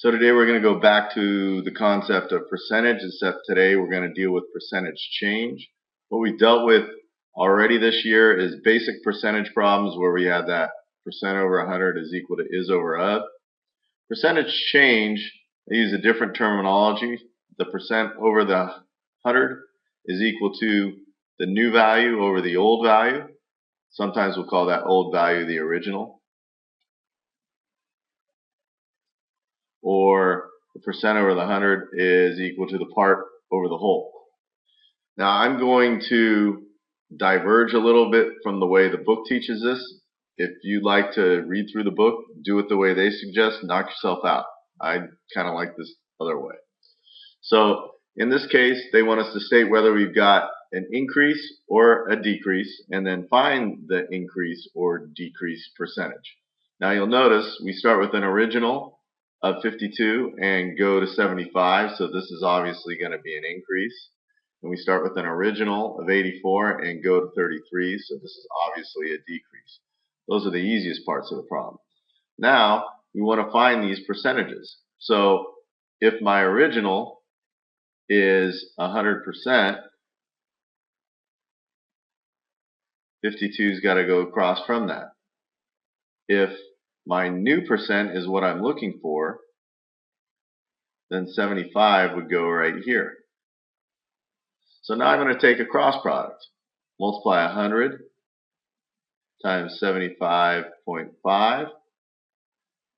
So today we're going to go back to the concept of percentage, except today we're going to deal with percentage change. What we dealt with already this year is basic percentage problems where we had that percent over 100 is equal to is over of. Percentage change, I use a different terminology. The percent over the 100 is equal to the new value over the old value. Sometimes we'll call that old value the original. Or the percent over the 100 is equal to the part over the whole. Now I'm going to diverge a little bit from the way the book teaches this. If you'd like to read through the book, do it the way they suggest, knock yourself out. I kind of like this other way. So in this case, they want us to state whether we've got an increase or a decrease, and then find the increase or decrease percentage. Now you'll notice we start with an original of 52 and go to 75, so this is obviously going to be an increase. And we start with an original of 84 and go to 33, so this is obviously a decrease. Those are the easiest parts of the problem. Now we want to find these percentages. So if my original is 100%, 52's got to go across from that. If my new percent is what I'm looking for, then 75 would go right here. So now I'm going to take a cross product. Multiply 100 times 75.5.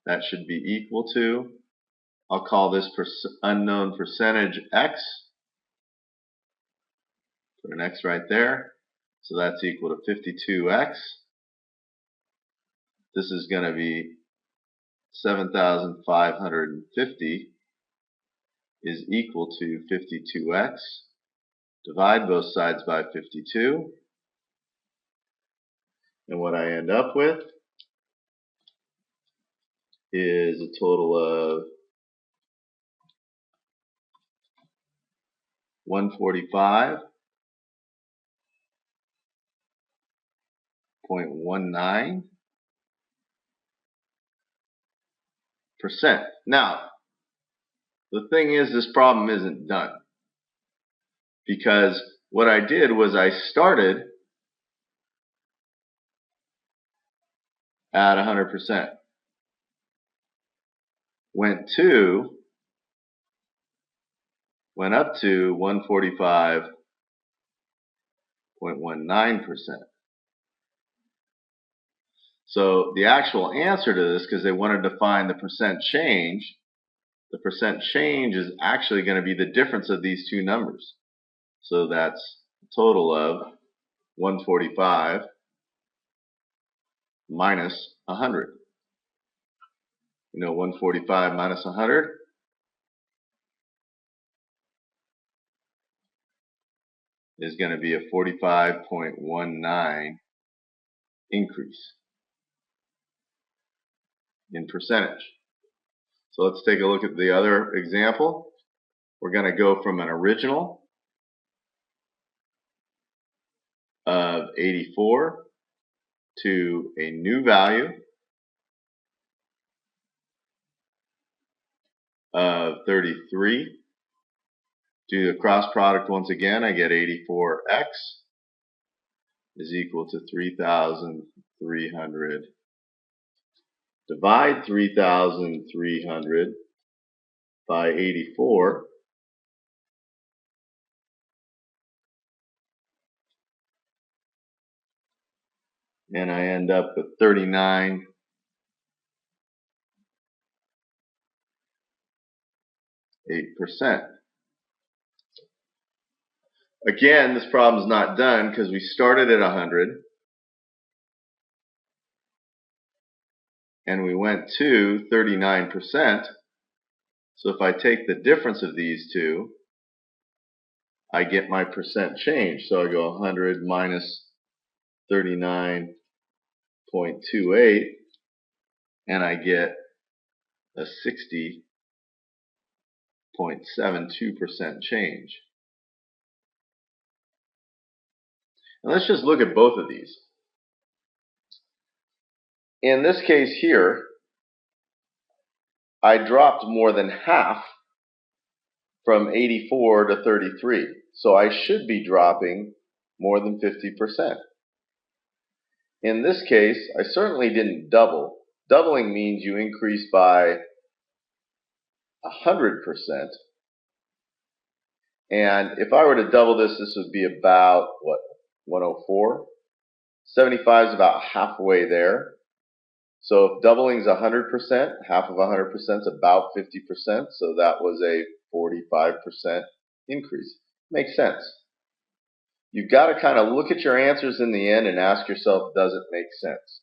That should be equal to, I'll call this unknown percentage x. Put an x right there. So that's equal to 52x. This is going to be 7,550 is equal to 52x. Divide both sides by 52. And what I end up with is a total of 145.19%. Now, the thing is, this problem isn't done, because what I did was I started at 100%, went up to 145.19%. So the actual answer to this, because they wanted to find the percent change is actually going to be the difference of these two numbers. So that's a total of 145 minus 100. You know, 145 minus 100 is going to be a 45.19 increase in percentage. So let's take a look at the other example. We're going to go from an original of 84 to a new value of 33. Do the cross product once again. I get 84x is equal to 3,300. Divide 3,300 by 84. And I end up with 39.8%. Again, this problem is not done because we started at 100 and we went to 39%. So if I take the difference of these two, I get my percent change. So I go 100 minus 39.28, and I get a 60.72% change. And let's just look at both of these. In this case here, I dropped more than half from 84 to 33. So I should be dropping more than 50%. In this case, I certainly didn't double. Doubling means you increase by 100%. And if I were to double this, this would be about, what, 104? 75 is about halfway there. So if doubling is 100%, half of 100% is about 50%. So that was a 45% increase. Makes sense. You've got to kind of look at your answers in the end and ask yourself, does it make sense?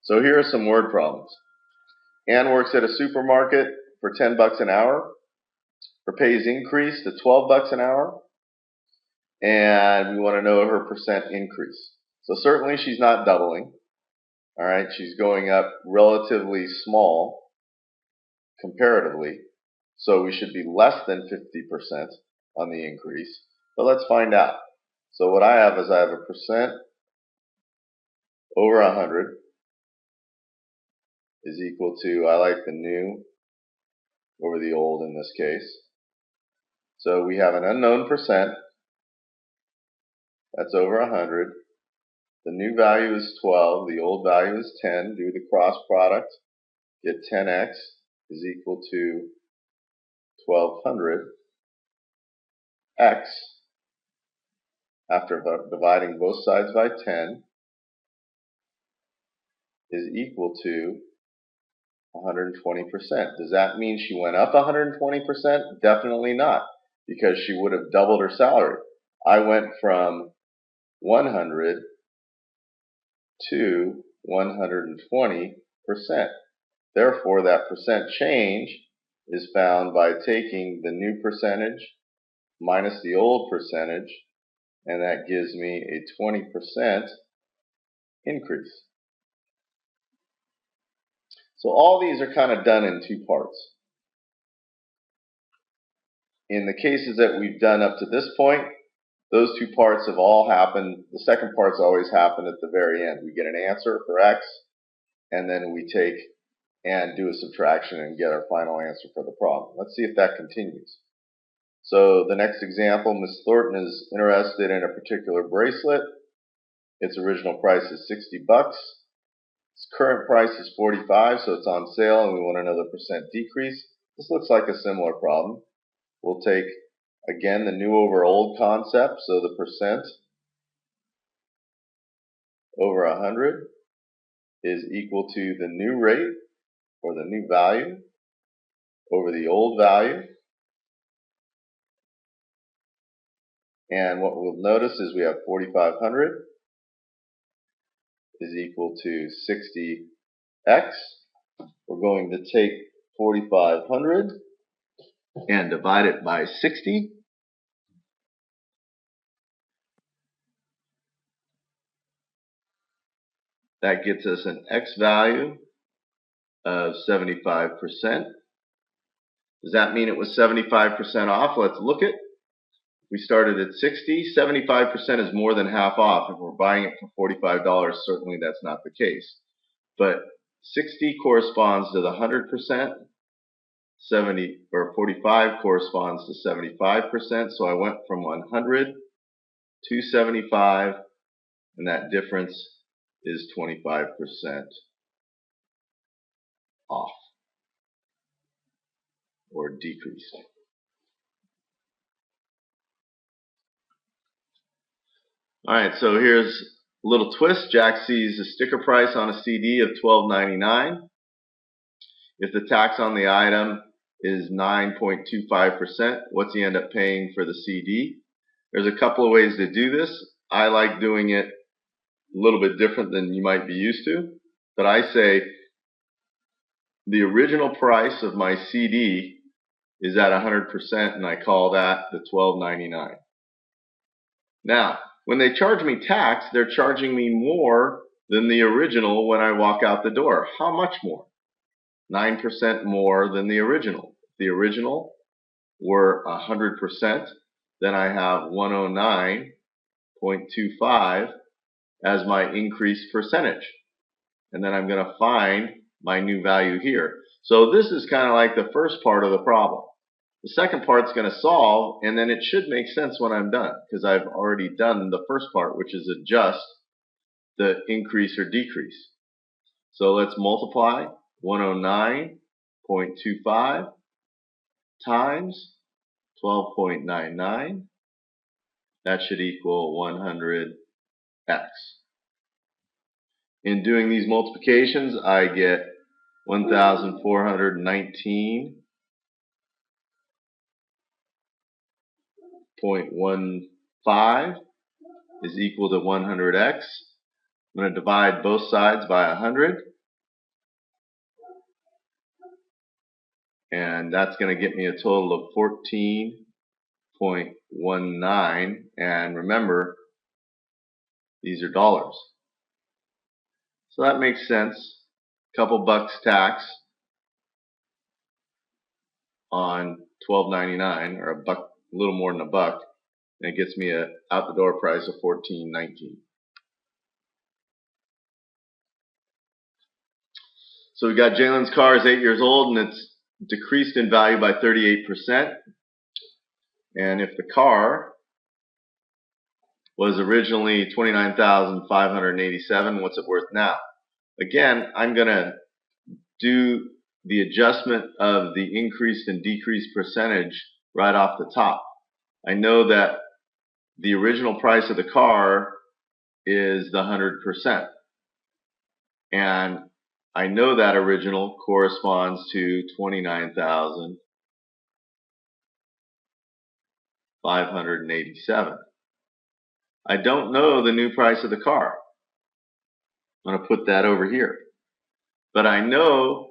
So here are some word problems. Ann works at a supermarket for 10 bucks an hour. Her pay is increased to 12 bucks an hour. And we want to know her percent increase. So certainly she's not doubling. All right, she's going up relatively small comparatively. So we should be less than 50% on the increase. But let's find out. So what I have is I have a percent over 100 is equal to, I like the new over the old in this case. So we have an unknown percent. That's over 100. The new value is 12. The old value is 10. Do the cross product. Get 10x is equal to 1200 x after dividing both sides by 10 is equal to 120%. Does that mean she went up 120%? Definitely not, because she would have doubled her salary. I went from 100 to 120%. Therefore, that percent change is found by taking the new percentage minus the old percentage, and that gives me a 20% increase. So all these are kind of done in two parts. In the cases that we've done up to this point, those two parts have all happened. The second part's always happened at the very end. We get an answer for x, and then we take and do a subtraction and get our final answer for the problem. Let's see if that continues. So the next example, Ms. Thornton is interested in a particular bracelet. Its original price is 60 bucks. Its current price is 45, so it's on sale, and we want to know the percent decrease. This looks like a similar problem. We'll take, again, the new over old concept, so the percent over 100 is equal to the new rate, or the new value, over the old value. And what we'll notice is we have 4,500 is equal to 60x. We're going to take 4,500 and divide it by 60. That gets us an x value of 75%. Does that mean it was 75% off? Let's look at. We started at 60. 75% is more than half off. If we're buying it for $45, certainly that's not the case. But 60 corresponds to the 100%. 45 corresponds to 75%. So I went from 100 to 75, and that difference is 25% off or decrease. Alright, so here's a little twist. Jack sees a sticker price on a CD of $12.99. If the tax on the item is 9.25%, what's he end up paying for the CD? There's a couple of ways to do this. I like doing it a little bit different than you might be used to, but I say the original price of my CD is at 100%, and I call that the $12.99. Now, when they charge me tax, they're charging me more than the original when I walk out the door. How much more? 9% more than the original. If the original were 100%, then I have 109.25 as my increased percentage. And then I'm going to find my new value here. So this is kind of like the first part of the problem. The second part's going to solve, and then it should make sense when I'm done, because I've already done the first part, which is adjust the increase or decrease. So let's multiply 109.25 times 12.99. That should equal 100x. In doing these multiplications, I get 1,419.15 is equal to 100x. I'm going to divide both sides by 100. And that's going to get me a total of 14.19. And remember, these are dollars. So that makes sense. Couple bucks tax on $12.99, or a little more than a buck, and it gets me a out the door price of $14.19. So we got Jalen's car is 8 years old and it's decreased in value by 38%. And if the car was originally $29,587, what's it worth now? Again, I'm going to do the adjustment of the increased and decreased percentage right off the top. I know that the original price of the car is the 100%. And I know that original corresponds to $29,587. I don't know the new price of the car. I'm going to put that over here. But I know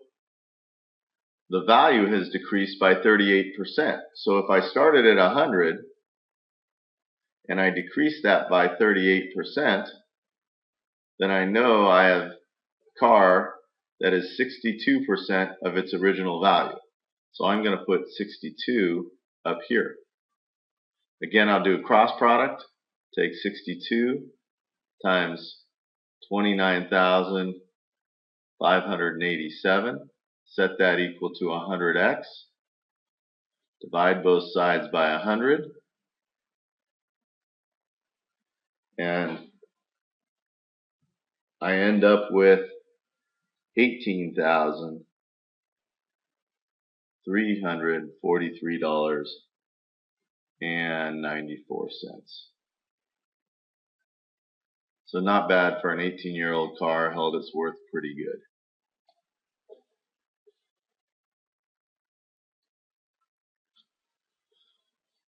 the value has decreased by 38%. So if I started at 100 and I decrease that by 38%, then I know I have a car that is 62% of its original value. So I'm going to put 62 up here. Again, I'll do a cross product. Take 62 times 29,587. Set that equal to 100x. Divide both sides by 100. And I end up with $18,343.94. So not bad for an 18-year-old car, held its worth pretty good.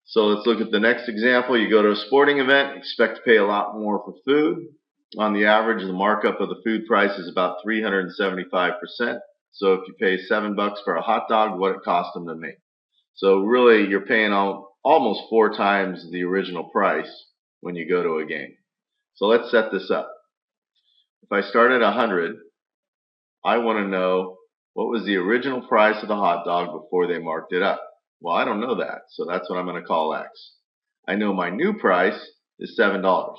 So let's look at the next example. You go to a sporting event, expect to pay a lot more for food. On the average, the markup of the food price is about 375%. So if you pay $7 for a hot dog, what it cost them to make. So really, you're paying almost 4 times the original price when you go to a game. So let's set this up. If I start at 100, I want to know what was the original price of the hot dog before they marked it up. Well, I don't know that, so that's what I'm going to call X. I know my new price is $7.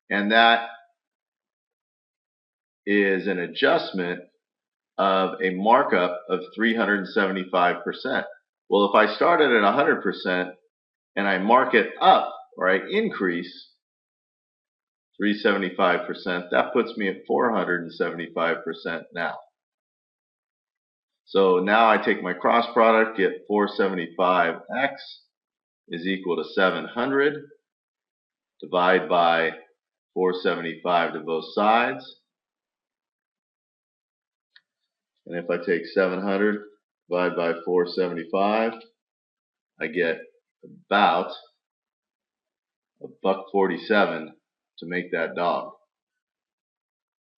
And that is an adjustment of a markup of 375%. Well, if I started at 100% and I mark it up, or I increase 375%, that puts me at 475% now. So now I take my cross product, get 475x is equal to 700, divide by 475 to both sides. And if I take 700, divide by 475, I get about $1.47 to make that dog.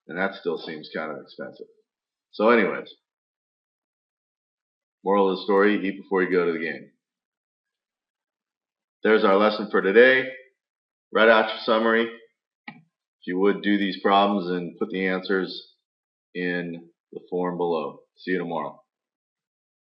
And that still seems kind of expensive. So anyways, moral of the story, eat before you go to the game. There's our lesson for today. Write out your summary. If you would, do these problems and put the answers in the form below. See you tomorrow.